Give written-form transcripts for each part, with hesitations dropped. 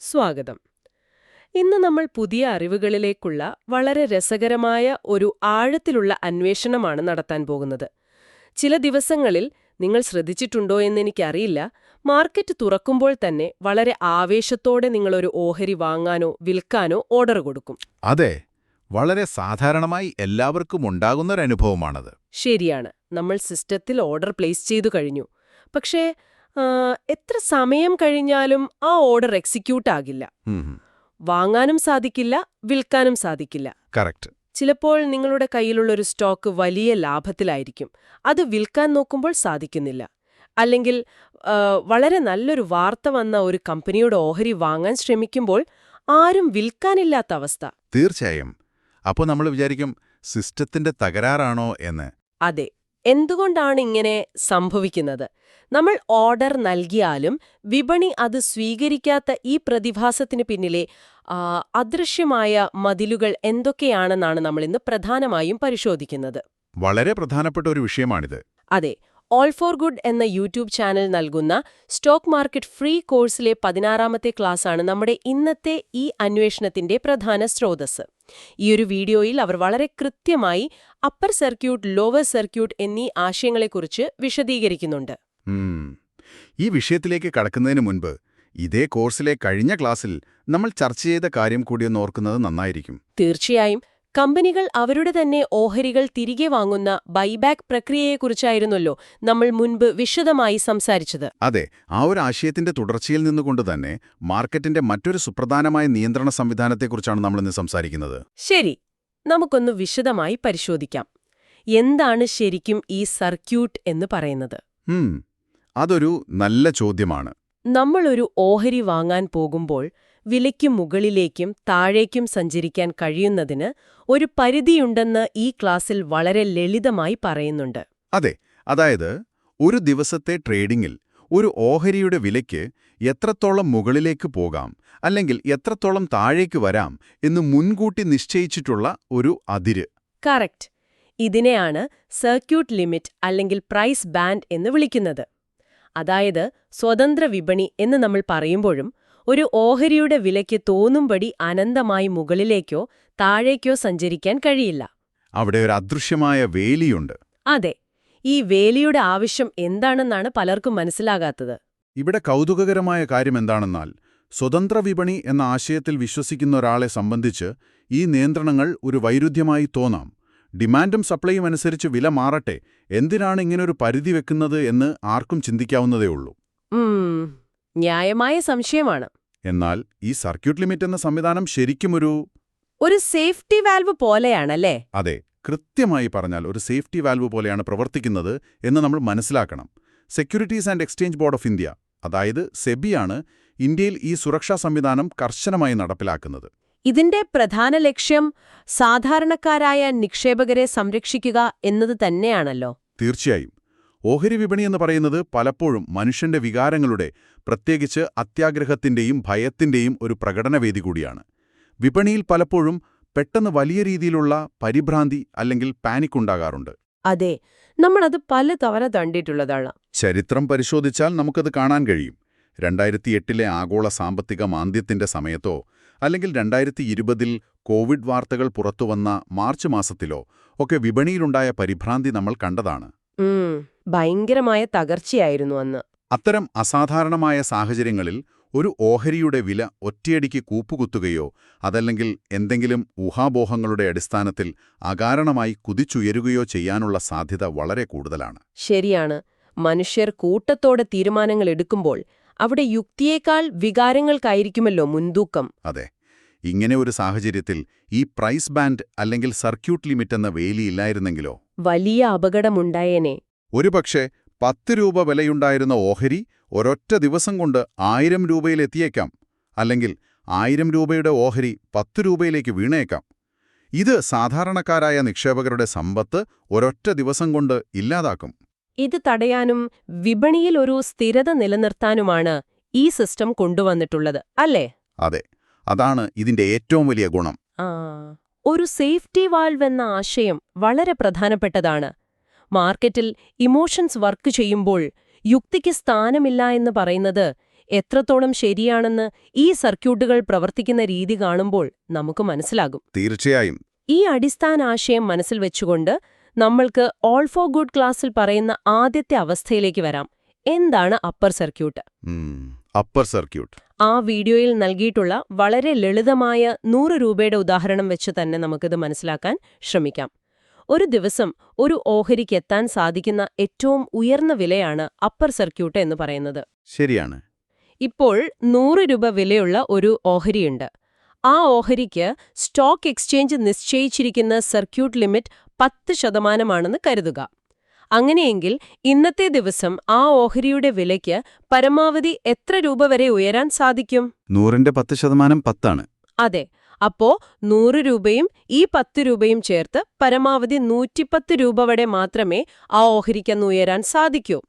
സ്വാഗതം. ഇന്ന് നമ്മൾ പുതിയ അറിവുകളിലേക്കുള്ള വളരെ രസകരമായ ഒരു ആഴത്തിലുള്ള അന്വേഷണമാണ് നടത്താൻ പോകുന്നത്. ചില ദിവസങ്ങളിൽ നിങ്ങൾ ശ്രദ്ധിച്ചിട്ടുണ്ടോ എന്നെനിക്കറിയില്ല, മാർക്കറ്റ് തുറക്കുമ്പോൾ തന്നെ വളരെ ആവേശത്തോടെ നിങ്ങളൊരു ഓഹരി വാങ്ങാനോ വിൽക്കാനോ ഓർഡർ കൊടുക്കും. അതെ, വളരെ സാധാരണമായി എല്ലാവർക്കും ഉണ്ടാകുന്നൊരനുഭവമാണത്. ശരിയാണ്, നമ്മൾ സിസ്റ്റത്തിൽ ഓർഡർ പ്ലേസ് ചെയ്തു കഴിഞ്ഞു. പക്ഷേ എത്ര സമയം കഴിഞ്ഞാലും ആ ഓർഡർ എക്സിക്യൂട്ട് ആകില്ല. വാങ്ങാനും സാധിക്കില്ല, വിൽക്കാനും സാധിക്കില്ല. കറക്റ്റ്. ചിലപ്പോൾ നിങ്ങളുടെ കയ്യിലുള്ളൊരു സ്റ്റോക്ക് വലിയ ലാഭത്തിലായിരിക്കും, അത് വിൽക്കാൻ നോക്കുമ്പോൾ സാധിക്കുന്നില്ല. അല്ലെങ്കിൽ വളരെ നല്ലൊരു വാർത്ത വന്ന ഒരു കമ്പനിയുടെ ഓഹരി വാങ്ങാൻ ശ്രമിക്കുമ്പോൾ ആരും വിൽക്കാനില്ലാത്ത അവസ്ഥ. തീർച്ചയായും. അപ്പോൾ നമ്മൾ വിചാരിക്കും, സിസ്റ്റത്തിന്റെ തകരാറാണോ എന്ന്. അതെ. എന്തുകൊണ്ടാണ് ഇങ്ങനെ സംഭവിക്കുന്നത്? നമ്മൾ ഓർഡർ നൽകിയാലും വിപണി അത് സ്വീകരിക്കാത്ത ഈ പ്രതിഭാസത്തിന് പിന്നിലെ അദൃശ്യമായ മതിലുകൾ എന്തൊക്കെയാണെന്നാണ് നമ്മളിന്ന് പ്രധാനമായും പരിശോധിക്കുന്നത്. വളരെ പ്രധാനപ്പെട്ട ഒരു വിഷയമാണിത്. അതെ. ഓൾ ഫോർ ഗുഡ് എന്ന യൂട്യൂബ് ചാനൽ നൽകുന്ന സ്റ്റോക്ക് മാർക്കറ്റ് ഫ്രീ കോഴ്സിലെ 16ാമത്തെ ക്ലാസ്സാണ് നമ്മുടെ ഇന്നത്തെ ഈ അന്വേഷണത്തിന്റെ പ്രധാന സ്രോതസ്സ്. ഈയൊരു വീഡിയോയിൽ അവർ വളരെ കൃത്യമായി അപ്പർ സർക്യൂട്ട്, ലോവർ സർക്യൂട്ട് എന്നീ ആശയങ്ങളെക്കുറിച്ച് വിശദീകരിക്കുന്നുണ്ട്. ഈ വിഷയത്തിലേക്ക് കടക്കുന്നതിന് മുൻപ് ഇതേ കോഴ്സിലെ കഴിഞ്ഞ ക്ലാസ്സിൽ നമ്മൾ ചർച്ച ചെയ്ത കാര്യം കൂടിയൊന്ന് ഓർക്കുന്നത് നന്നായിരിക്കും. തീർച്ചയായും. കമ്പനികൾ അവരുടെ തന്നെ ഓഹരികൾ തിരികെ വാങ്ങുന്ന ബൈബാക്ക് പ്രക്രിയയെക്കുറിച്ചായിരുന്നല്ലോ നമ്മൾ മുൻപ് വിശദമായി സംസാരിച്ചത്. അതെ, ആ ഒരു ആശയത്തിന്റെ തുടർച്ചയിൽ നിന്നുകൊണ്ട് തന്നെ മാർക്കറ്റിന്റെ മറ്റൊരു സുപ്രധാനമായ നിയന്ത്രണ സംവിധാനത്തെക്കുറിച്ചാണ് നമ്മളിന്ന് സംസാരിക്കുന്നത്. ശരി, നമുക്കൊന്ന് വിശദമായി പരിശോധിക്കാം. എന്താണ് ശരിക്കും ഈ സർക്യൂട്ട് എന്ന് പറയുന്നത്? അതൊരു നല്ല ചോദ്യമാണ്. നമ്മളൊരു ഓഹരി വാങ്ങാൻ പോകുമ്പോൾ വിലയ്ക്ക് മുകളിലേക്കും താഴേക്കും സഞ്ചരിക്കാൻ കഴിയുന്നതിന് ഒരു പരിധിയുണ്ടെന്ന് ഈ ക്ലാസ്സിൽ വളരെ ലളിതമായി പറയുന്നുണ്ട്. അതെ, അതായത് ഒരു ദിവസത്തെ ട്രേഡിംഗിൽ ഒരു ഓഹരിയുടെ വിലയ്ക്ക് എത്രത്തോളം മുകളിലേക്ക് പോകാം അല്ലെങ്കിൽ എത്രത്തോളം താഴേക്ക് വരാം എന്ന് മുൻകൂട്ടി നിശ്ചയിച്ചിട്ടുള്ള ഒരു അതിര്. കറക്റ്റ്. ഇതിനെയാണ് സർക്യൂട്ട് ലിമിറ്റ് അല്ലെങ്കിൽ പ്രൈസ് ബാൻഡ് എന്ന് വിളിക്കുന്നത്. അതായത് സ്വതന്ത്ര വിപണി എന്ന് നമ്മൾ പറയുമ്പോഴും ഒരു ഓഹരിയുടെ വിലയ്ക്ക് തോന്നുംപടി അനന്തമായി മുകളിലേക്കോ താഴേക്കോ സഞ്ചരിക്കാൻ കഴിയില്ല. അവിടെ ഒരു അദൃശ്യമായ വേലിയുണ്ട്. അതെ. ഈ വേലിയുടെ ആവശ്യം എന്താണെന്നാണ് പലർക്കും മനസ്സിലാകാത്തത്. ഇവിടെ കൗതുകകരമായ കാര്യം എന്താണെന്നാൽ, സ്വതന്ത്ര വിപണി എന്ന ആശയത്തിൽ വിശ്വസിക്കുന്ന ഒരാളെ സംബന്ധിച്ച് ഈ നിയന്ത്രണങ്ങൾ ഒരു വൈരുദ്ധ്യമായി തോന്നാം. ഡിമാൻഡും സപ്ലൈയും അനുസരിച്ച് വില മാറട്ടെ, എന്തിനാണ് ഇങ്ങനൊരു പരിധി വെക്കുന്നത് എന്ന് ആർക്കും ചിന്തിക്കാവുന്നതേയുള്ളൂ. ന്യായമായ സംശയമാണ്. എന്നാൽ ഈ സർക്യൂട്ട് ലിമിറ്റ് എന്ന സംവിധാനം ശരിക്കും ഒരു സേഫ്റ്റി വാൽവ് പോലെയാണല്ലേ? അതെ, കൃത്യമായി പറഞ്ഞാൽ ഒരു സേഫ്റ്റി വാൽവ് പോലെയാണ് പ്രവർത്തിക്കുന്നത് എന്ന് നമ്മൾ മനസ്സിലാക്കണം. Securities and exchange board of India, അതായത് സെബിയാണ് ഇന്ത്യയിൽ ഈ സുരക്ഷാ സംവിധാനം കർശനമായി നടപ്പിലാക്കുന്നത്. ഇതിന്റെ പ്രധാന ലക്ഷ്യം സാധാരണക്കാരായ നിക്ഷേപകരെ സംരക്ഷിക്കുക എന്നത് തന്നെയാണല്ലോ. തീർച്ചയായും. ഓഹരി വിപണി എന്ന് പറയുന്നത് പലപ്പോഴും മനുഷ്യന്റെ വികാരങ്ങളുടെ, പ്രത്യേകിച്ച് അത്യാഗ്രഹത്തിന്റെയും ഭയത്തിന്റെയും ഒരു പ്രകടനവേദി കൂടിയാണ്. വിപണിയിൽ പലപ്പോഴും പെട്ടെന്ന് വലിയ രീതിയിലുള്ള പരിഭ്രാന്തി അല്ലെങ്കിൽ പാനിക് ഉണ്ടാകാറുണ്ട്. അതെ, നമ്മളത് പലതവണ കണ്ടിട്ടുള്ളതാണ്. ചരിത്രം പരിശോധിച്ചാൽ നമുക്കത് കാണാൻ കഴിയും. 2008 ആഗോള സാമ്പത്തിക മാന്ദ്യത്തിന്റെ സമയത്തോ അല്ലെങ്കിൽ 2020 കോവിഡ് വാർത്തകൾ പുറത്തുവന്ന മാർച്ച് മാസത്തിലോ ഒക്കെ വിപണിയിലുണ്ടായ പരിഭ്രാന്തി നമ്മൾ കണ്ടതാണ്. ഭയങ്കരമായ തകർച്ചയായിരുന്നു അന്ന്. അത്തരം അസാധാരണമായ സാഹചര്യങ്ങളിൽ ഒരു ഓഹരിയുടെ വില ഒറ്റയടിക്ക് കൂപ്പുകുത്തുകയോ അതല്ലെങ്കിൽ എന്തെങ്കിലും ഊഹാപോഹങ്ങളുടെ അടിസ്ഥാനത്തിൽ അകാരണമായി കുതിച്ചുയരുകയോ ചെയ്യാനുള്ള സാധ്യത വളരെ കൂടുതലാണ്. ശരിയാണ്. മനുഷ്യർ കൂട്ടത്തോടെ തീരുമാനങ്ങൾ എടുക്കുമ്പോൾ അവിടെ യുക്തിയേക്കാൾ വികാരങ്ങൾക്കായിരിക്കുമല്ലോ മുൻതൂക്കം. അതെ. ഇങ്ങനെ ഒരു സാഹചര്യത്തിൽ ഈ പ്രൈസ് ബാൻഡ് അല്ലെങ്കിൽ സർക്യൂട്ട് ലിമിറ്റ് എന്ന വേലിയില്ലായിരുന്നെങ്കിലോ വലിയ അപകടമുണ്ടായേനെ. ഒരുപക്ഷെ 10 രൂപ വിലയുണ്ടായിരുന്ന ഓഹരി ഒരൊറ്റ ദിവസം കൊണ്ട് 1000 രൂപയിലെത്തിയേക്കാം. അല്ലെങ്കിൽ 1000 രൂപയുടെ ഓഹരി 10 രൂപയിലേക്ക് വീണേക്കാം. ഇത് സാധാരണക്കാരായ നിക്ഷേപകരുടെ സമ്പത്ത് ഒരൊറ്റ ദിവസം കൊണ്ട് ഇല്ലാതാക്കും. ഇത് തടയാനും വിപണിയിൽ ഒരു സ്ഥിരത നിലനിർത്താനുമാണ് ഈ സിസ്റ്റം കൊണ്ടുവന്നിട്ടുള്ളത്, അല്ലേ? അതെ, അതാണ് ഇതിന്റെ ഏറ്റവും വലിയ ഗുണം. ഒരു സേഫ്റ്റി വാൾവ് എന്ന ആശയം വളരെ പ്രധാനപ്പെട്ടതാണ്. മാർക്കറ്റിൽ ഇമോഷൻസ് വർക്ക് ചെയ്യുമ്പോൾ യുക്തിക്ക് സ്ഥാനമില്ല എന്ന് പറയുന്നത് എത്രത്തോളം ശരിയാണെന്ന് ഈ സർക്യൂട്ടുകൾ പ്രവർത്തിക്കുന്ന രീതി കാണുമ്പോൾ നമുക്ക് മനസ്സിലാകും. തീർച്ചയായും. ഈ അടിസ്ഥാന ആശയം മനസ്സിൽ വെച്ചുകൊണ്ട് നമ്മൾക്ക് ഓൾ ഫോർ ഗുഡ് ക്ലാസ്സിൽ പറയുന്ന ആദ്യത്തെ അവസ്ഥയിലേക്ക് വരാം. എന്താണ് അപ്പർ സർക്യൂട്ട്? അപ്പർ സർക്യൂട്ട് ആ വീഡിയോയിൽ നൽകിയിട്ടുള്ള വളരെ ലളിതമായ 100 രൂപയുടെ ഉദാഹരണം വെച്ച് തന്നെ നമുക്കിത് മനസ്സിലാക്കാൻ ശ്രമിക്കാം. ഒരു ദിവസം ഒരു ഓഹരിക്ക് എത്താൻ സാധിക്കുന്ന ഏറ്റവും ഉയർന്ന വിലയാണ് അപ്പർ സർക്യൂട്ട് എന്ന് പറയുന്നത്. ശരിയാണ്. ഇപ്പോൾ 100 രൂപ വിലയുള്ള ഒരു ഓഹരിയുണ്ട്. ആ ഓഹരിക്ക് സ്റ്റോക്ക് എക്സ്ചേഞ്ച് നിശ്ചയിച്ചിരിക്കുന്ന സർക്യൂട്ട് ലിമിറ്റ് 10% കരുതുക. അങ്ങനെയെങ്കിൽ ഇന്നത്തെ ദിവസം ആ ഓഹരിയുടെ വിലയ്ക്ക് പരമാവധി എത്ര രൂപ വരെ ഉയരാൻ സാധിക്കും? 100ന്റെ 10% 10 ആണ്. അതെ. അപ്പോ 100 രൂപയും ഈ 10 രൂപയും ചേർത്ത് പരമാവധി 110 രൂപ വരെ മാത്രമേ ആ ഓഹരിക്കന്ന് ഉയരാൻ സാധിക്കൂ.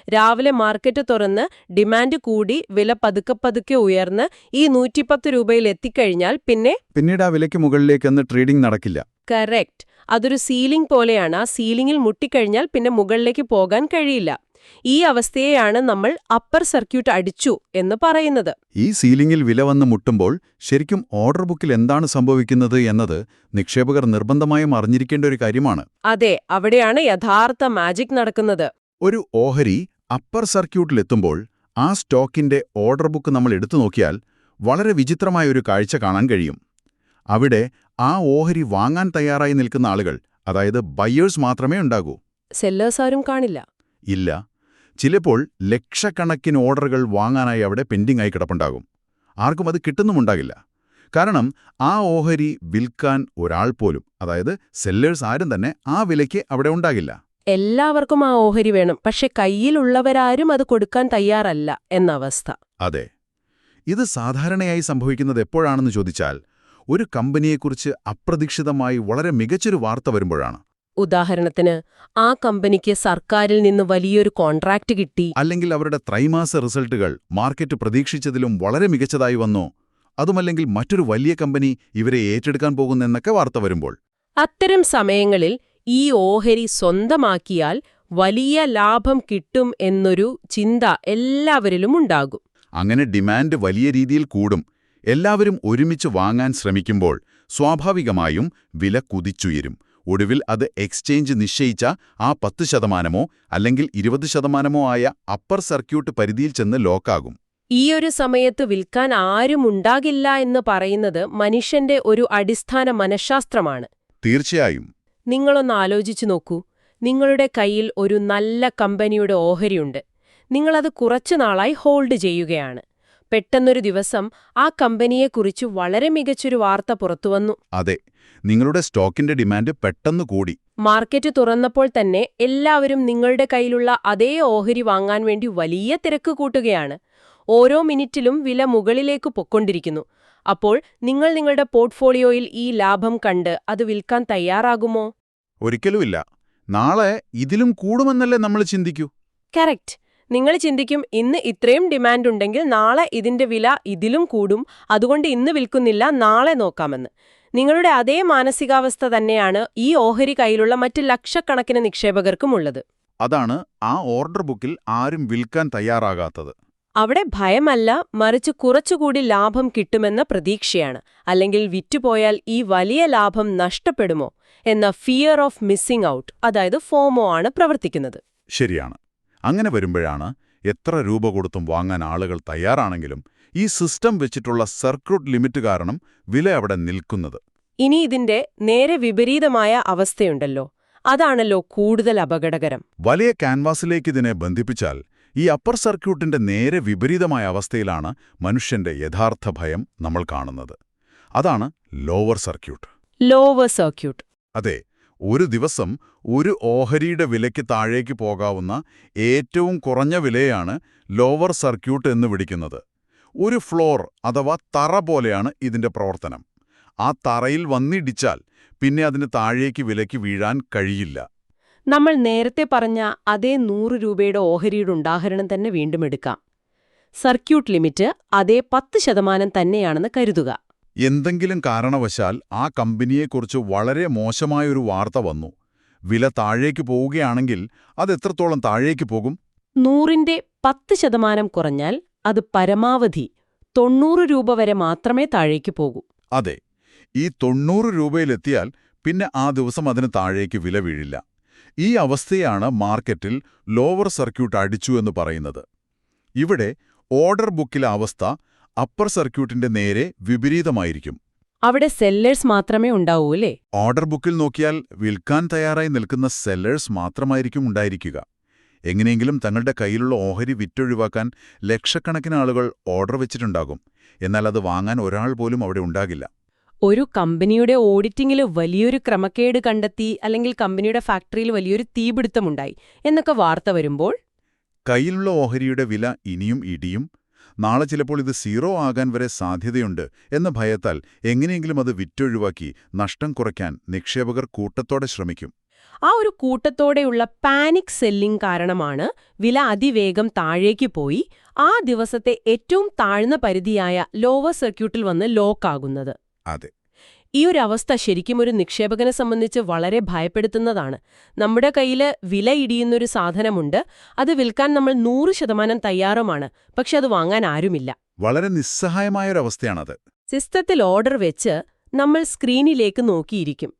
രാവിലെ മാർക്കറ്റ് തുറന്ന് ഡിമാൻഡ് കൂടി വില പതുക്കെ ഉയർന്ന് ഈ 110 രൂപയിൽ എത്തിക്കഴിഞ്ഞാൽ പിന്നീട് ആ വിലയ്ക്ക് മുകളിലേക്കൊന്ന് ട്രേഡിംഗ് നടക്കില്ല. കറക്റ്റ്. അതൊരു സീലിംഗ് പോലെയാണ്. ആ സീലിംഗിൽ മുട്ടിക്കഴിഞ്ഞാൽ പിന്നെ മുകളിലേക്ക് പോകാൻ കഴിയില്ല. ഈ അവസ്ഥയെയാണ് നമ്മൾ അപ്പർ സർക്യൂട്ട് അടിച്ചു എന്ന് പറയുന്നത്. ഈ സീലിംഗിൽ വില വന്ന് മുട്ടുമ്പോൾ ശരിക്കും ഓർഡർ ബുക്കിൽ എന്താണ് സംഭവിക്കുന്നത് എന്നത് നിക്ഷേപകർ നിർബന്ധമായും അറിഞ്ഞിരിക്കേണ്ട ഒരു കാര്യമാണ്. അതെ, അവിടെയാണ് യഥാർത്ഥ മാജിക് നടക്കുന്നത്. ഒരു ഓഹരി അപ്പർ സർക്യൂട്ടിലെത്തുമ്പോൾ ആ സ്റ്റോക്കിന്റെ ഓർഡർ ബുക്ക് നമ്മൾ എടുത്തു നോക്കിയാൽ വളരെ വിചിത്രമായൊരു കാഴ്ച കാണാൻ കഴിയും. അവിടെ ആ ഓഹരി വാങ്ങാൻ തയ്യാറായി നിൽക്കുന്ന ആളുകൾ, അതായത് ബയേഴ്സ് മാത്രമേ ഉണ്ടാകൂ. സെല്ലേഴ്സ് ആരും കാണില്ല. ഇല്ല. ചിലപ്പോൾ ലക്ഷക്കണക്കിന് ഓർഡറുകൾ വാങ്ങാനായി അവിടെ പെൻഡിംഗ് ആയി കിടപ്പുണ്ടാകും. ആർക്കും അത് കിട്ടുന്നുമുണ്ടാകില്ല. കാരണം ആ ഓഹരി വിൽക്കാൻ ഒരാൾ പോലും, അതായത് സെല്ലേഴ്സ് ആരും തന്നെ ആ വിലയ്ക്ക് അവിടെ ഉണ്ടാകില്ല. എല്ലാവർക്കും ആ ഓഹരി വേണം, പക്ഷെ കയ്യിലുള്ളവരാരും അത് കൊടുക്കാൻ തയ്യാറല്ല എന്ന അവസ്ഥ. അതെ. ഇത് സാധാരണയായി സംഭവിക്കുന്നത് എപ്പോഴാണെന്ന് ചോദിച്ചാൽ, ഒരു കമ്പനിയെക്കുറിച്ച് അപ്രതീക്ഷിതമായി വളരെ മികച്ചൊരു വാർത്ത വരുമ്പോഴാണ്. ഉദാഹരണത്തിന്, ആ കമ്പനിക്ക് സർക്കാരിൽ നിന്ന് വലിയൊരു കോൺട്രാക്റ്റ് കിട്ടി, അല്ലെങ്കിൽ അവരുടെ ത്രൈമാസ റിസൾട്ടുകൾ മാർക്കറ്റ് പ്രതീക്ഷിച്ചതിലും വളരെ മികച്ചതായി വന്നു, അതുമല്ലെങ്കിൽ മറ്റൊരു വലിയ കമ്പനി ഇവരെ ഏറ്റെടുക്കാൻ പോകുന്നെന്നൊക്കെ വാർത്ത വരുമ്പോൾ. അത്തരം സമയങ്ങളിൽ ഈ ഓഹരി സ്വന്തമാക്കിയാൽ വലിയ ലാഭം കിട്ടും എന്നൊരു ചിന്ത എല്ലാവരിലും ഉണ്ടാകും. അങ്ങനെ ഡിമാൻഡ് വലിയ രീതിയിൽ കൂടും. എല്ലാവരും ഒരുമിച്ച് വാങ്ങാൻ ശ്രമിക്കുമ്പോൾ സ്വാഭാവികമായും വില കുതിച്ചുയരും. ഒടുവിൽ അത് എക്സ്ചേഞ്ച് നിശ്ചയിച്ച ആ 10% അല്ലെങ്കിൽ 20% ആയ അപ്പർ സർക്യൂട്ട് പരിധിയിൽ ചെന്ന് ലോക്കാകും. ഈയൊരു സമയത്ത് വിൽക്കാൻ ആരുമുണ്ടാകില്ല എന്ന് പറയുന്നത് മനുഷ്യന്റെ ഒരു അടിസ്ഥാന മനഃശാസ്ത്രമാണ്. തീർച്ചയായും. നിങ്ങളൊന്ന് ആലോചിച്ചു നോക്കൂ. നിങ്ങളുടെ കയ്യിൽ ഒരു നല്ല കമ്പനിയുടെ ഓഹരിയുണ്ട്. നിങ്ങളത് കുറച്ചു നാളായി ഹോൾഡ് ചെയ്യുകയാണ്. പെട്ടെന്നൊരു ദിവസം ആ കമ്പനിയെക്കുറിച്ച് വളരെ മികച്ചൊരു വാർത്ത പുറത്തുവന്നു. അതെ, നിങ്ങളുടെ സ്റ്റോക്കിന്റെ ഡിമാൻഡ് പെട്ടെന്ന് കൂടി. മാർക്കറ്റ് തുറന്നപ്പോൾ തന്നെ എല്ലാവരും നിങ്ങളുടെ കയ്യിലുള്ള അതേ ഓഹരി വാങ്ങാൻ വേണ്ടി വലിയ തിരക്ക് കൂട്ടുകയാണ്. ഓരോ മിനിറ്റിലും വില മുകളിലേക്ക് പൊക്കൊണ്ടിരിക്കുന്നു. അപ്പോൾ നിങ്ങൾ നിങ്ങളുടെ പോർട്ട്ഫോളിയോയിൽ ഈ ലാഭം കണ്ട് അത് വിൽക്കാൻ തയ്യാറാകുമോ? ഒരിക്കലുമില്ല. നാളെ ഇതിലും കൂടുമെന്നല്ലേ നമ്മൾ ചിന്തിക്കൂ. കറക്റ്റ്. നിങ്ങൾ ചിന്തിക്കും, ഇന്ന് ഇത്രയും ഡിമാൻഡ് ഉണ്ടെങ്കിൽ നാളെ ഇതിന്റെ വില ഇതിലും കൂടും, അതുകൊണ്ട് ഇന്ന് വിൽക്കുന്നില്ല, നാളെ നോക്കാമെന്ന്. നിങ്ങളുടെ അതേ മാനസികാവസ്ഥ തന്നെയാണ് ഈ ഓഹരി കയ്യിലുള്ള മറ്റ് ലക്ഷക്കണക്കിന് നിക്ഷേപകർക്കുമുള്ളത്. അതാണ് ആ ഓർഡർ ബുക്കിൽ ആരും വിൽക്കാൻ തയ്യാറാകാത്തത്. അവിടെ ഭയമല്ല, മറിച്ച് കുറച്ചുകൂടി ലാഭം കിട്ടുമെന്ന പ്രതീക്ഷയാണ്. അല്ലെങ്കിൽ വിറ്റുപോയാൽ ഈ വലിയ ലാഭം നഷ്ടപ്പെടുമോ എന്ന ഫിയർ ഓഫ് മിസ്സിംഗ് ഔട്ട്, അതായത് ഫോമോ ആണ് പ്രവർത്തിക്കുന്നത്. ശരിയാണ്. അങ്ങനെ വരുമ്പോഴാണ് എത്ര രൂപ കൊടുത്തും വാങ്ങാൻ ആളുകൾ തയ്യാറാണെങ്കിലും ഈ സിസ്റ്റം വെച്ചിട്ടുള്ള സർക്യൂട്ട് ലിമിറ്റ് കാരണം വില അവിടെ നിൽക്കുന്നത്. ഇനി ഇതിന്റെ നേരെ വിപരീതമായ അവസ്ഥയുണ്ടല്ലോ, അതാണല്ലോ കൂടുതൽ അപകടകരം. വലിയ ക്യാൻവാസിലേക്ക് ഇതിനെ ബന്ധിപ്പിച്ചാൽ ഈ അപ്പർ സർക്യൂട്ടിന്റെ നേരെ വിപരീതമായ അവസ്ഥയിലാണ് മനുഷ്യന്റെ യഥാർത്ഥ ഭയം നമ്മൾ കാണുന്നത്. അതാണ് ലോവർ സർക്യൂട്ട്. Lower circuit. അതെ, ഒരു ദിവസം ഒരു ഓഹരിയുടെ വിലയ്ക്ക് താഴേക്ക് പോകാവുന്ന ഏറ്റവും കുറഞ്ഞ വിലയാണ് ലോവർ സർക്യൂട്ട് എന്ന് വിളിക്കുന്നത്. ഒരു ഫ്ലോർ അഥവാ തറ പോലെയാണ് ഇതിന്റെ പ്രവർത്തനം. ആ തറയിൽ വന്നിടിച്ചാൽ പിന്നെ അതിന് താഴേക്ക് വിലയ്ക്ക് വീഴാൻ കഴിയില്ല. നമ്മൾ നേരത്തെ പറഞ്ഞ അതേ 100 രൂപയുടെ ഓഹരിയുടെ ഉദാഹരണം തന്നെ വീണ്ടും എടുക്കാം. സർക്യൂട്ട് ലിമിറ്റ് അതേ 10% തന്നെയാണെന്ന് കരുതുക. എന്തെങ്കിലും കാരണവശാൽ ആ കമ്പനിയെക്കുറിച്ച് വളരെ മോശമായൊരു വാർത്ത വന്നു. വില താഴേക്ക് പോവുകയാണെങ്കിൽ അതെത്രത്തോളം താഴേക്ക് പോകും? 100ന്റെ 10% കുറഞ്ഞാൽ അത് പരമാവധി 90 രൂപ വരെ മാത്രമേ താഴേക്ക് പോകൂ. അതെ, ഈ 90 രൂപയിലെത്തിയാൽ പിന്നെ ആ ദിവസം അതിന് താഴേക്ക് വില വീഴില്ല. ഈ അവസ്ഥയാണ് മാർക്കറ്റിൽ ലോവർ സർക്യൂട്ട് അടിച്ചു എന്ന് പറയുന്നത്. ഇവിടെ ഓർഡർ ബുക്കിലെ അവസ്ഥ അപ്പർ സർക്യൂട്ടിന്റെ നേരെ വിപരീതമായിരിക്കും. അവിടെ സെല്ലേഴ്സ് മാത്രമേ ഉണ്ടാവൂ അല്ലേ? ഓർഡർ ബുക്കിൽ നോക്കിയാൽ വിൽക്കാൻ തയ്യാറായി നിൽക്കുന്ന സെല്ലേഴ്സ് മാത്രമായിരിക്കും ഉണ്ടായിരിക്കുക. എങ്ങനെയെങ്കിലും തങ്ങളുടെ കയ്യിലുള്ള ഓഹരി വിറ്റൊഴിവാക്കാൻ ലക്ഷക്കണക്കിന് ആളുകൾ ഓർഡർ വെച്ചിട്ടുണ്ടാകും. എന്നാൽ അത് വാങ്ങാൻ ഒരാൾ പോലും അവിടെ ഉണ്ടാകില്ല. ഒരു കമ്പനിയുടെ ഓഡിറ്റിംഗിൽ വലിയൊരു ക്രമക്കേട് കണ്ടെത്തി, അല്ലെങ്കിൽ കമ്പനിയുടെ ഫാക്ടറിയിൽ വലിയൊരു തീപിടുത്തമുണ്ടായി എന്നൊക്കെ വാർത്ത വരുമ്പോൾ കയ്യിലുള്ള ഓഹരിയുടെ വില ഇനിയും ഇടിയും, നാളെ ചിലപ്പോൾ ഇത് 0 ആകാൻ വരെ സാധ്യതയുണ്ട് എന്ന ഭയത്താൽ എങ്ങനെയെങ്കിലും അത് വിറ്റൊഴിവാക്കി നഷ്ടം കുറയ്ക്കാൻ നിക്ഷേപകർ കൂട്ടത്തോടെ ശ്രമിക്കും. ആ ഒരു കൂട്ടത്തോടെയുള്ള പാനിക് സെല്ലിംഗ് കാരണമാണ് വില അതിവേഗം താഴേക്ക് പോയി ആ ദിവസത്തെ ഏറ്റവും താഴ്ന്ന പരിധിയായ ലോവർ സർക്യൂട്ടിൽ വന്ന് ലോക്കാകുന്നത്. അതെ, ഈ ഒരു അവസ്ഥ ശരിക്കും ഒരു നിക്ഷേപകനെ സംബന്ധിച്ച് വളരെ ഭയപ്പെടുത്തുന്നതാണ്. നമ്മുടെ കയ്യിൽ വില ഇടിയുന്നൊരു സാധനമുണ്ട്, അത് വിൽക്കാൻ നമ്മൾ 100% തയ്യാറുമാണ്, പക്ഷെ അത് വാങ്ങാൻ ആരുമില്ല. വളരെ നിസ്സഹായമായൊരവസ്ഥയാണത്. സിസ്റ്റത്തിൽ ഓർഡർ വെച്ച് നമ്മൾ സ്ക്രീനിലേക്ക് നോക്കിയിരിക്കും.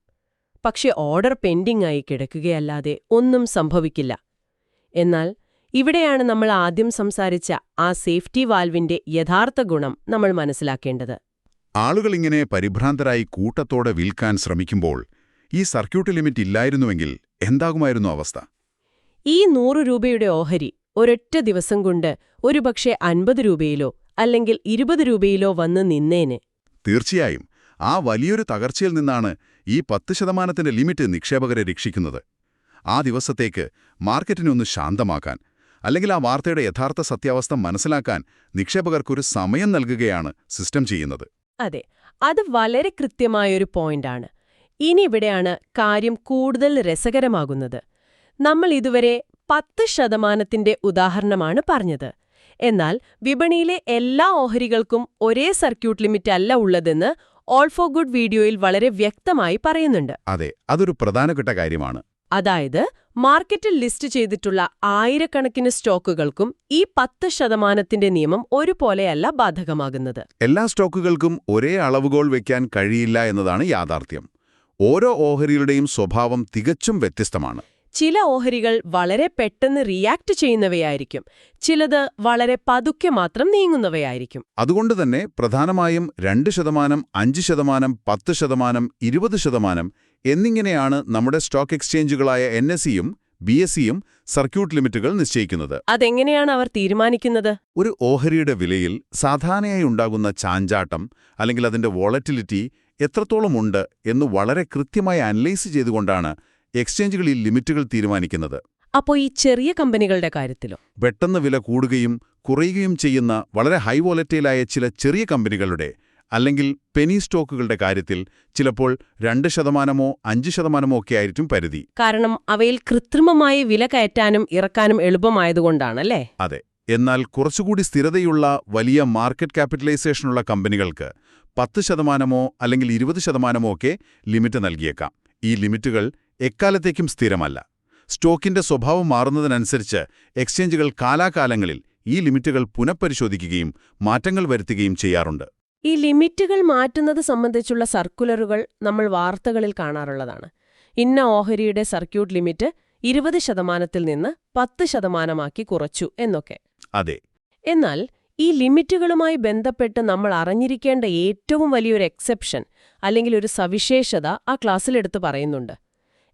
പക്ഷെ ഓർഡർ പെൻഡിംഗ് ആയി കിടക്കുകയല്ലാതെ ഒന്നും സംഭവിക്കില്ല. എന്നാൽ ഇവിടെയാണ് നമ്മൾ ആദ്യം സംസാരിച്ച ആ സേഫ്റ്റി വാൽവിന്റെ യഥാർത്ഥ ഗുണം നമ്മൾ മനസ്സിലാക്കേണ്ടത്. ആളുകളിങ്ങനെ പരിഭ്രാന്തരായി കൂട്ടത്തോടെ വിൽക്കാൻ ശ്രമിക്കുമ്പോൾ ഈ സർക്യൂട്ട് ലിമിറ്റ് ഇല്ലായിരുന്നുവെങ്കിൽ എന്താകുമായിരുന്നു അവസ്ഥ? ഈ 100 രൂപയുടെ ഓഹരി ഒരൊറ്റ ദിവസം കൊണ്ട് ഒരുപക്ഷെ 50 രൂപയിലോ അല്ലെങ്കിൽ 20 രൂപയിലോ വന്ന് നിന്നേനെ. തീർച്ചയായും ആ വലിയൊരു തകർച്ചയിൽ നിന്നാണ് ഈ 10% ലിമിറ്റ് നിക്ഷേപകരെ രക്ഷിക്കുന്നത്. ആ ദിവസത്തേക്ക് മാർക്കറ്റിനൊന്ന് ശാന്തമാക്കാൻ, അല്ലെങ്കിൽ ആ വാർത്തയുടെ യഥാർത്ഥ സത്യാവസ്ഥ മനസ്സിലാക്കാൻ നിക്ഷേപകർക്കൊരു സമയം നൽകുകയാണ് സിസ്റ്റം ചെയ്യുന്നത്. അതെ, അത് വളരെ കൃത്യമായൊരു പോയിന്റാണ്. ഇനി ഇവിടെയാണ് കാര്യം കൂടുതൽ രസകരമാകുന്നത്. നമ്മൾ ഇതുവരെ 10% ഉദാഹരണമാണ് പറഞ്ഞത്. എന്നാൽ വിപണിയിലെ എല്ലാ ഓഹരികൾക്കും ഒരേ സർക്യൂട്ട് ലിമിറ്റ് അല്ല ഉള്ളതെന്ന് ഓൾ ഫോർ ഗുഡ് വീഡിയോയിൽ വളരെ വ്യക്തമായി പറയുന്നുണ്ട്. അതെ, അതൊരു പ്രധാനപ്പെട്ട കാര്യമാണ്. അതായത് മാർക്കറ്റിൽ ലിസ്റ്റ് ചെയ്തിട്ടുള്ള ആയിരക്കണക്കിന് സ്റ്റോക്കുകൾക്കും ഈ 10% നിയമം ഒരുപോലെയല്ല ബാധകമാകുന്നത്. എല്ലാ സ്റ്റോക്കുകൾക്കും ഒരേ അളവുകോൽ വയ്ക്കാൻ കഴിയില്ല എന്നതാണ് യാഥാർത്ഥ്യം. ഓരോ ഓഹരികളുടെയും സ്വഭാവം തികച്ചും വ്യത്യസ്തമാണ്. ചില ഓഹരികൾ വളരെ പെട്ടെന്ന് റിയാക്ട് ചെയ്യുന്നവയായിരിക്കും, ചിലത് വളരെ പതുക്കെ മാത്രം നീങ്ങുന്നവയായിരിക്കും. അതുകൊണ്ടുതന്നെ പ്രധാനമായും 2%, 5%, 10%, 20% എന്നിങ്ങനെയാണ് നമ്മുടെ സ്റ്റോക്ക് എക്സ്ചേഞ്ചുകളായ NSEയും BSEയും സർക്യൂട്ട് ലിമിറ്റുകൾ നിശ്ചയിക്കുന്നത്. അതെങ്ങനെയാണ് അവർ തീരുമാനിക്കുന്നത്? ഒരു ഓഹരിയുടെ വിലയിൽ സാധാരണയായി ഉണ്ടാകുന്ന ചാഞ്ചാട്ടം അല്ലെങ്കിൽ അതിന്റെ വോളറ്റിലിറ്റി എത്രത്തോളമുണ്ട് എന്ന് വളരെ കൃത്യമായി അനലൈസ് ചെയ്തുകൊണ്ടാണ് എക്സ്ചേഞ്ചുകൾ ഈ ലിമിറ്റുകൾ തീരുമാനിക്കുന്നത്. അപ്പോൾ ഈ ചെറിയ കമ്പനികളുടെ കാര്യത്തിലോ? പെട്ടെന്ന് വില കൂടുകയും കുറയുകയും ചെയ്യുന്ന വളരെ ഹൈ വോളറ്റൈലായ ചില ചെറിയ കമ്പനികളുടെ അല്ലെങ്കിൽ പെനി സ്റ്റോക്കുകളുടെ കാര്യത്തിൽ ചിലപ്പോൾ 2%, 5% ഒക്കെ ആയിരിക്കും പരിധി. കാരണം അവയിൽ കൃത്രിമമായി വില കയറ്റാനും ഇറക്കാനും എളുപ്പമായതുകൊണ്ടാണല്ലേ? അതെ. എന്നാൽ കുറച്ചുകൂടി സ്ഥിരതയുള്ള വലിയ മാർക്കറ്റ് ക്യാപിറ്റലൈസേഷനുള്ള കമ്പനികൾക്ക് 10% അല്ലെങ്കിൽ 20% ഒക്കെ ലിമിറ്റ് നൽകിയേക്കാം. ഈ ലിമിറ്റുകൾ എക്കാലത്തേക്കും സ്ഥിരമല്ല. സ്റ്റോക്കിന്റെ സ്വഭാവം മാറുന്നതിനനുസരിച്ച് എക്സ്ചേഞ്ചുകൾ കാലാകാലങ്ങളിൽ ഈ ലിമിറ്റുകൾ പുനഃപരിശോധിക്കുകയും മാറ്റങ്ങൾ വരുത്തുകയും ചെയ്യാറുണ്ട്. ഈ ലിമിറ്റുകൾ മാറ്റുന്നത് സംബന്ധിച്ചുള്ള സർക്കുലറുകൾ നമ്മൾ വാർത്തകളിൽ കാണാറുള്ളതാണ്. ഇന്ന ഓഹരിയുടെ സർക്യൂട്ട് ലിമിറ്റ് 20%-ൽ നിന്ന് 10%-ആക്കി കുറച്ചു എന്നൊക്കെ. അതെ. എന്നാൽ ഈ ലിമിറ്റുകളുമായി ബന്ധപ്പെട്ട് നമ്മൾ അറിഞ്ഞിരിക്കേണ്ട ഏറ്റവും വലിയൊരു എക്സെപ്ഷൻ അല്ലെങ്കിൽ ഒരു സവിശേഷത ആ ക്ലാസ്സിലെടുത്ത് പറയുന്നുണ്ട്.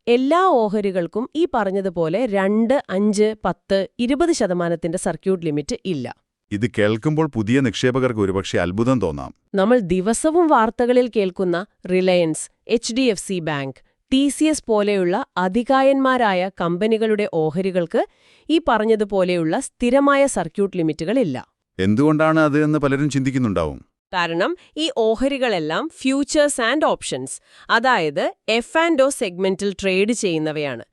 എല്ലാ ഓഹരികൾക്കും ഈ പറഞ്ഞതുപോലെ 2, 5, 10, 20% സർക്യൂട്ട് ലിമിറ്റ് ഇല്ല. ഇത് കേൾക്കുമ്പോൾ പുതിയ നിക്ഷേപകർക്ക് ഒരുപക്ഷെ അത്ഭുതം തോന്നാം. നമ്മൾ ദിവസവും വാർത്തകളിൽ കേൾക്കുന്ന റിലയൻസ്, HDFC ബാങ്ക്, TCS പോലെയുള്ള അതികായന്മാരായ കമ്പനികളുടെ ഓഹരികൾക്ക് ഈ പറഞ്ഞതുപോലെയുള്ള സ്ഥിരമായ സർക്യൂട്ട് ലിമിറ്റുകളില്ല. എന്തുകൊണ്ടാണ് അത് എന്ന് പലരും ചിന്തിക്കുന്നുണ്ടാവും. കാരണം ഈ ഓഹരികളെല്ലാം ഫ്യൂച്ചേഴ്സ് ആൻഡ് ഓപ്ഷൻസ്, അതായത് F&O സെഗ്മെന്റിൽ ട്രേഡ് ചെയ്യുന്നവയാണ്.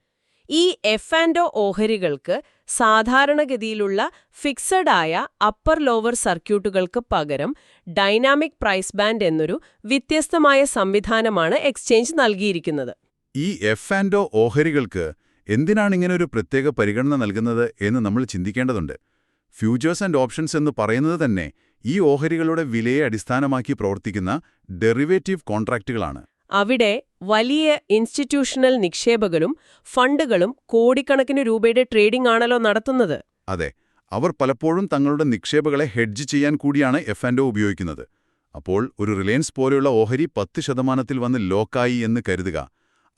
ഈ F&O ഓഹരികൾക്ക് സാധാരണഗതിയിലുള്ള ഫിക്സഡ് ആയ അപ്പർ ലോവർ സർക്യൂട്ടുകൾക്ക് പകരം ഡൈനാമിക് പ്രൈസ് ബാൻഡ് എന്നൊരു വ്യത്യസ്തമായ സംവിധാനമാണ് എക്സ്ചേഞ്ച് നൽകിയിരിക്കുന്നത്. ഈ F&O ഓഹരികൾക്ക് എന്തിനാണ് ഇങ്ങനൊരു പ്രത്യേക പരിഗണന നൽകുന്നത് എന്ന് നമ്മൾ ചിന്തിക്കേണ്ടതുണ്ട്. ഫ്യൂച്ചേഴ്സ് ആൻഡ് ഓപ്ഷൻസ് എന്ന് പറയുന്നത് തന്നെ ഈ ഓഹരികളുടെ വിലയെ അടിസ്ഥാനമാക്കി പ്രവർത്തിക്കുന്ന ഡെറിവേറ്റീവ് കോൺട്രാക്റ്റുകളാണ്. അവിടെ വലിയ ഇൻസ്റ്റിറ്റ്യൂഷണൽ നിക്ഷേപകരും ഫണ്ടുകളും കോടിക്കണക്കിന് രൂപയുടെ ട്രേഡിംഗ് ആണല്ലോ നടത്തുന്നത്. അതെ, അവർ പലപ്പോഴും തങ്ങളുടെ നിക്ഷേപങ്ങളെ ഹെഡ്ജ് ചെയ്യാൻ കൂടിയാണ് F&O ഉപയോഗിക്കുന്നത്. അപ്പോൾ ഒരു റിലയൻസ് പോലെയുള്ള ഓഹരി 10% വന്ന് ലോക്കായി എന്ന് കരുതുക.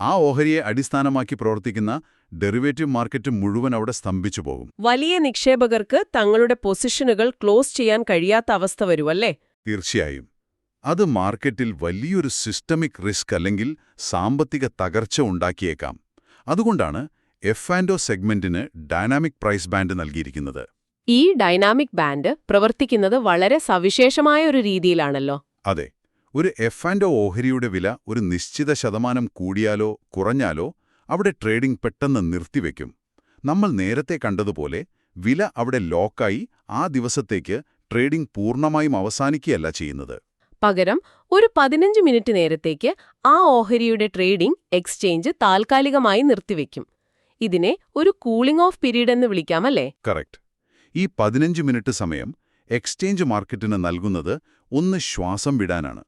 ആ ഓഹരിയെ അടിസ്ഥാനമാക്കി പ്രവർത്തിക്കുന്ന ഡെറിവേറ്റീവ് മാർക്കറ്റ് മുഴുവൻ അവിടെ സ്തംഭിച്ചു പോകും. വലിയ നിക്ഷേപകർക്ക് തങ്ങളുടെ പൊസിഷനുകൾ ക്ലോസ് ചെയ്യാൻ കഴിയാത്ത അവസ്ഥ വരുമല്ലേ? തീർച്ചയായും. അത് മാർക്കറ്റിൽ വലിയൊരു സിസ്റ്റമിക് റിസ്ക് അല്ലെങ്കിൽ സാമ്പത്തിക തകർച്ച ഉണ്ടാക്കിയേക്കാം. അതുകൊണ്ടാണ് F&O സെഗ്മെന്റിന് ഡൈനാമിക് പ്രൈസ് ബാൻഡ് നൽകിയിരിക്കുന്നത്. ഈ ഡൈനാമിക് ബാൻഡ് പ്രവർത്തിക്കുന്നത് വളരെ സവിശേഷമായ ഒരു രീതിയിലാണല്ലോ. അതെ, ഒരു F&O ഓഹരിയുടെ വില ഒരു നിശ്ചിത ശതമാനം കൂടിയാലോ കുറഞ്ഞാലോ അവിടെ ട്രേഡിംഗ് പെട്ടെന്ന് നിർത്തിവെക്കും. നമ്മൾ നേരത്തെ കണ്ടതുപോലെ വില അവിടെ ലോക്കായി ആ ദിവസത്തേക്ക് ട്രേഡിംഗ് പൂർണ്ണമായും അവസാനിക്കുകയല്ല ചെയ്യുന്നത്. പകരം ഒരു 15 മിനിറ്റ് നേരത്തേക്ക് ആ ഓഹരിയുടെ ട്രേഡിംഗ് എക്സ്ചേഞ്ച് താൽക്കാലികമായി നിർത്തിവെക്കും. ഇതിനെ ഒരു കൂളിംഗ് ഓഫ് പീരീഡ് എന്ന് വിളിക്കാമല്ലേ? കറക്റ്റ്. ഈ 15 മിനിറ്റ് സമയം എക്സ്ചേഞ്ച് മാർക്കറ്റിന് നൽകുന്നത് ഒന്ന് ശ്വാസം വിടാനാണ്.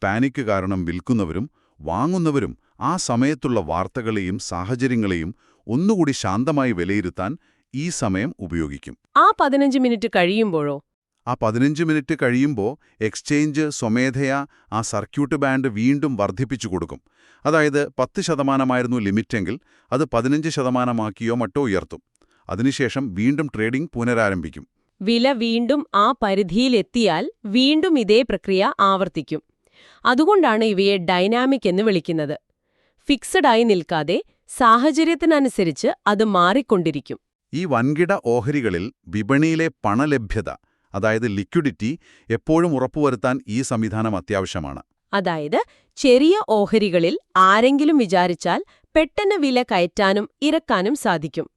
പാനിക്ക് കാരണം വിൽക്കുന്നവരും വാങ്ങുന്നവരും ആ സമയത്തുള്ള വാർത്തകളെയും സാഹചര്യങ്ങളെയും ഒന്നുകൂടി ശാന്തമായി വിലയിരുത്താൻ ഈ സമയം ഉപയോഗിക്കും. ആ 15 മിനിറ്റ് കഴിയുമ്പോഴോ? ആ 15 മിനിറ്റ് കഴിയുമ്പോൾ എക്സ്ചേഞ്ച് സ്വമേധയാ ആ സർക്യൂട്ട് ബാൻഡ് വീണ്ടും വർദ്ധിപ്പിച്ചു കൊടുക്കും. അതായത് 10% ലിമിറ്റെങ്കിൽ അത് 15% മറ്റോ ഉയർത്തും. അതിനുശേഷം വീണ്ടും ട്രേഡിംഗ് പുനരാരംഭിക്കും. വില വീണ്ടും ആ പരിധിയിലെത്തിയാൽ വീണ്ടും ഇതേ പ്രക്രിയ ആവർത്തിക്കും. അതുകൊണ്ടാണ് ഇവയെ ഡൈനാമിക് എന്ന് വിളിക്കുന്നത്. ഫിക്സഡ് ആയി നിൽക്കാതെ സാഹചര്യത്തിനനുസരിച്ച് അത് മാറിക്കൊണ്ടിരിക്കും. ഈ വൻകിട ഓഹരികളിൽ വിപണിയിലെ പണലഭ്യത, അതായത് ലിക്വിഡിറ്റി, എപ്പോഴും ഉറപ്പുവരുത്താൻ ഈ സംവിധാനം അത്യാവശ്യമാണ്. അതായത് ചെറിയ ഓഹരികളിൽ ആരെങ്കിലും വിചാരിച്ചാൽ പെട്ടെന്ന് വില കയറ്റാനും ഇറക്കാനും സാധിക്കും.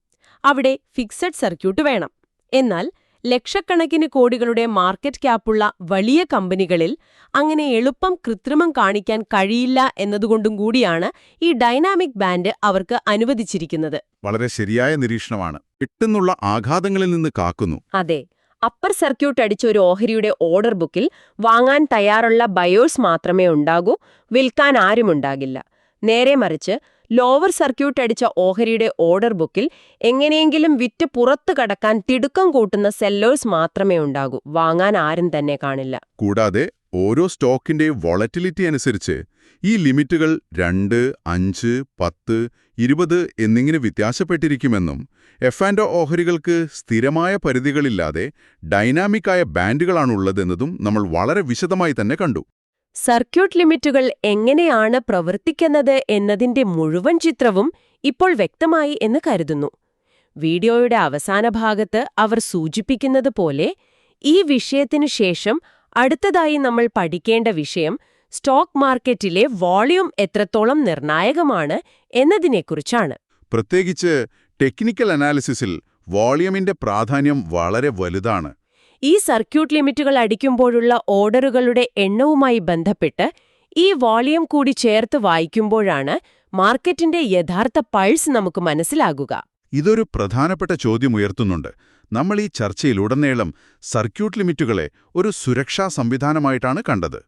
അവിടെ ഫിക്സഡ് സർക്യൂട്ട് വേണം. എന്നാൽ ലക്ഷക്കണക്കിന് കോടികളുടെ മാർക്കറ്റ് ക്യാപ്പുള്ള വലിയ കമ്പനികളിൽ അങ്ങനെ എളുപ്പം കൃത്രിമം കാണിക്കാൻ കഴിയില്ല എന്നതുകൊണ്ടും കൂടിയാണ് ഈ ഡൈനാമിക് ബാൻഡ് അവർക്ക് അനുവദിച്ചിരിക്കുന്നത്. വളരെ ശരിയായ നിരീക്ഷണമാണ്. പെട്ടെന്നുള്ള ആഘാതങ്ങളിൽ നിന്ന് കാക്കുന്നു. അതെ, അപ്പർ സർക്യൂട്ട് അടിച്ച ഒരു ഓഹരിയുടെ ഓർഡർ ബുക്കിൽ വാങ്ങാൻ തയ്യാറുള്ള ബയേഴ്സ് മാത്രമേ ഉണ്ടാകൂ, വിൽക്കാൻ ആരുമുണ്ടാകില്ല. നേരെ മറിച്ച് ലോവർ സർക്യൂട്ട് അടിച്ച ഓഹരിയുടെ ഓർഡർ ബുക്കിൽ എങ്ങനെയെങ്കിലും വിറ്റ് പുറത്തു കടക്കാൻ തിടുക്കം കൂട്ടുന്ന സെല്ലേഴ്സ് മാത്രമേ ഉണ്ടാകൂ, വാങ്ങാൻ ആരും തന്നെ കാണില്ല. കൂടാതെ ഓരോ സ്റ്റോക്കിന്റെയും വോളറ്റിലിറ്റി അനുസരിച്ച് ഈ ലിമിറ്റുകൾ 2, 5, 10, 20 എന്നിങ്ങനെ വ്യത്യാസപ്പെട്ടിരിക്കുമെന്നും F&O ഓഹരികൾക്ക് സ്ഥിരമായ പരിധികളില്ലാതെ ഡൈനാമിക്കായ ബാൻഡുകളാണുള്ളതെന്നതും നമ്മൾ വളരെ വിശദമായി തന്നെ കണ്ടു. സർക്യൂട്ട് ലിമിറ്റുകൾ എങ്ങനെയാണ് പ്രവർത്തിക്കുന്നത് എന്നതിന്റെ മുഴുവൻ ചിത്രവും ഇപ്പോൾ വ്യക്തമായി എന്ന് കരുതുന്നു. വീഡിയോയുടെ അവസാന ഭാഗത്ത് അവർ സൂചിപ്പിക്കുന്നത് പോലെ ഈ വിഷയത്തിനു ശേഷം അടുത്തതായി നമ്മൾ പഠിക്കേണ്ട വിഷയം സ്റ്റോക്ക് മാർക്കറ്റിലെ വോളിയം എത്രത്തോളം നിർണായകമാണ് എന്നതിനെക്കുറിച്ചാണ്. പ്രത്യേകിച്ച് ടെക്നിക്കൽ അനാലിസിസിൽ വോളിയമിന്റെ പ്രാധാന്യം വളരെ വലുതാണ്. ഈ സർക്യൂട്ട് ലിമിറ്റുകൾ അടിക്കുമ്പോഴുള്ള ഓർഡറുകളുടെ എണ്ണവുമായി ബന്ധപ്പെട്ട് ഈ വോളിയം കൂടി ചേർത്ത് വായിക്കുമ്പോഴാണ് മാർക്കറ്റിന്റെ യഥാർത്ഥ പൾസ് നമുക്ക് മനസ്സിലാകുക. ഇതൊരു പ്രധാനപ്പെട്ട ചോദ്യം ഉയർത്തുന്നുണ്ട്. നമ്മൾ ഈ ചർച്ചയിലുടനീളം സർക്യൂട്ട് ലിമിറ്റുകളെ ഒരു സുരക്ഷാ സംവിധാനമായിട്ടാണ് കണ്ടത്.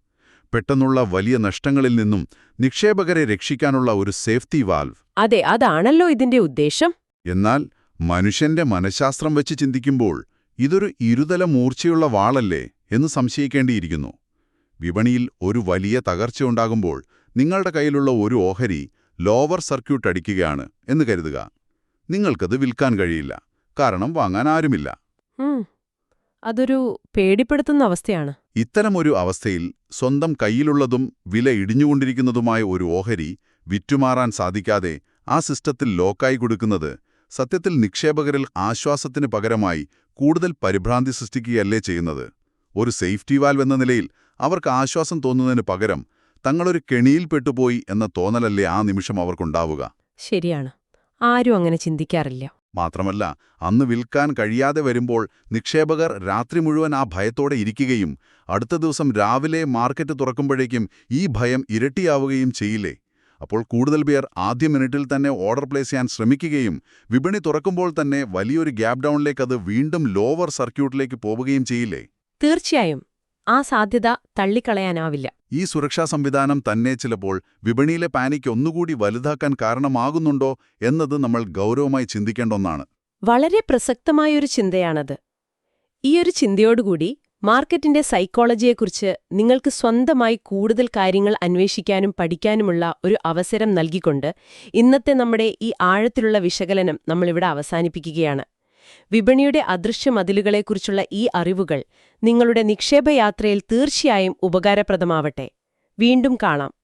പെട്ടെന്നുള്ള വലിയ നഷ്ടങ്ങളിൽ നിന്നും നിക്ഷേപകരെ രക്ഷിക്കാനുള്ള ഒരു സേഫ്റ്റി വാൽവ്. അതെ, അതാണല്ലോ ഇതിന്റെ ഉദ്ദേശം. എന്നാൽ മനുഷ്യന്റെ മനഃശാസ്ത്രം വെച്ച് ചിന്തിക്കുമ്പോൾ ഇതൊരു ഇരുതല മൂർച്ചയുള്ള വാളല്ലേ എന്ന് സംശയിക്കേണ്ടിയിരിക്കുന്നു. വിപണിയിൽ ഒരു വലിയ തകർച്ചയുണ്ടാകുമ്പോൾ നിങ്ങളുടെ കയ്യിലുള്ള ഒരു ഓഹരി ലോവർ സർക്യൂട്ട് അടിക്കുകയാണ് എന്ന് കരുതുക. നിങ്ങൾക്കത് വിൽക്കാൻ കഴിയില്ല, കാരണം വാങ്ങാൻ ആരുമില്ല. അതൊരു പേടിപ്പെടുത്തുന്ന അവസ്ഥയാണ്. ഇത്തരമൊരു അവസ്ഥയിൽ സ്വന്തം കയ്യിലുള്ളതും വില ഇടിഞ്ഞുകൊണ്ടിരിക്കുന്നതുമായ ഒരു ഓഹരി വിറ്റുമാറാൻ സാധിക്കാതെ ആ സിസ്റ്റത്തിൽ ലോക്കായി കൊടുക്കുന്നത് സത്യത്തിൽ നിക്ഷേപകരിൽ ആശ്വാസത്തിന് പകരമായി കൂടുതൽ പരിഭ്രാന്തി സൃഷ്ടിക്കുകയല്ലേ ചെയ്യുന്നത്. ഒരു സേഫ്റ്റി വാൽവ് എന്ന നിലയിൽ അവർക്ക് ആശ്വാസം തോന്നുന്നതിന് പകരം തങ്ങളൊരു കെണിയിൽ പെട്ടുപോയി എന്ന തോന്നലല്ലേ ആ നിമിഷം അവർക്കുണ്ടാവുക. ശരിയാണ്, ആരും അങ്ങനെ ചിന്തിക്കാറില്ല. മാത്രമല്ല, അന്ന് വിൽക്കാൻ കഴിയാതെ വരുമ്പോൾ നിക്ഷേപകർ രാത്രി മുഴുവൻ ആ ഭയത്തോടെ ഇരിക്കുകയും അടുത്ത ദിവസം രാവിലെ മാർക്കറ്റ് തുറക്കുമ്പോഴേക്കും ഈ ഭയം ഇരട്ടിയാവുകയും ചെയ്യില്ലേ. അപ്പോൾ കൂടുതൽ പേർ ആദ്യ മിനിറ്റിൽ തന്നെ ഓർഡർ പ്ലേസ് ചെയ്യാൻ ശ്രമിക്കുകയും വിപണി തുറക്കുമ്പോൾ തന്നെ വലിയൊരു ഗ്യാപ് ഡൗണിലേക്ക് അത് വീണ്ടും ലോവർ സർക്യൂട്ടിലേക്ക് പോവുകയും ചെയ്യില്ലേ? തീർച്ചയായും ആ സാധ്യത തള്ളിക്കളയാനാവില്ല. ഈ സുരക്ഷാ സംവിധാനം തന്നെ ചിലപ്പോൾ വിപണിയിലെ പാനിക് ഒന്നുകൂടി വലുതാക്കാൻ കാരണമാകുന്നുണ്ടോ എന്നത് നമ്മൾ ഗൗരവമായി ചിന്തിക്കേണ്ട ഒന്നാണ്. വളരെ പ്രസക്തമായൊരു ചിന്തയാണത്. ഈയൊരു ചിന്തയോടുകൂടി മാർക്കറ്റിന്റെ സൈക്കോളജിയെക്കുറിച്ച് നിങ്ങൾക്ക് സ്വന്തമായി കൂടുതൽ കാര്യങ്ങൾ അന്വേഷിക്കാനും പഠിക്കാനുമുള്ള ഒരു അവസരം നൽകിക്കൊണ്ട് ഇന്നത്തെ നമ്മുടെ ഈ ആഴത്തിലുള്ള വിശകലനം നമ്മളിവിടെ അവസാനിപ്പിക്കുകയാണ്. വിപണിയുടെ അദൃശ്യ മതിലുകളെക്കുറിച്ചുള്ള ഈ അറിവുകൾ നിങ്ങളുടെ നിക്ഷേപയാത്രയിൽ തീർച്ചയായും ഉപകാരപ്രദമാവട്ടെ. വീണ്ടും കാണാം.